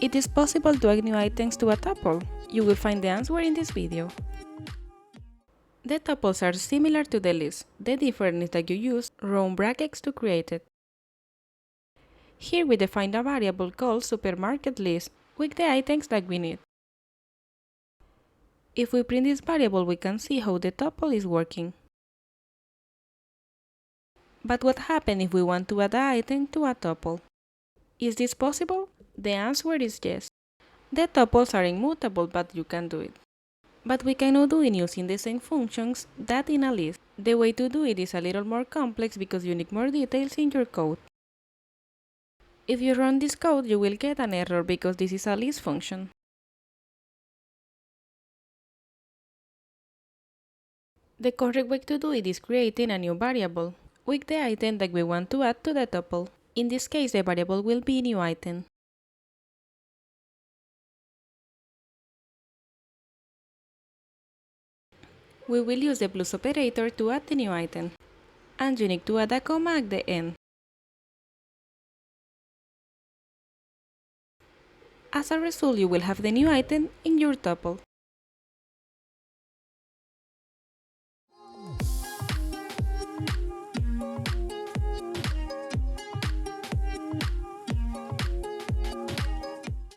It is possible to add new items to a tuple. You will find the answer in this video. The tuples are similar to the list. The difference is that you use round brackets to create it. Here we define a variable called supermarket list with the items that we need. If we print this variable, we can see how the tuple is working. But what happens if we want to add an item to a tuple? Is this possible? The answer is yes. The tuples are immutable, but you can do it. But we cannot do it using the same functions that in a list. The way to do it is a little more complex because you need more details in your code. If you run this code, you will get an error because this is a list function. The correct way to do it is creating a new variable with the item that we want to add to the tuple. In this case, the variable will be new item. We will use the plus operator to add the new item, and you need to add a comma at the end. As a result, you will have the new item in your tuple.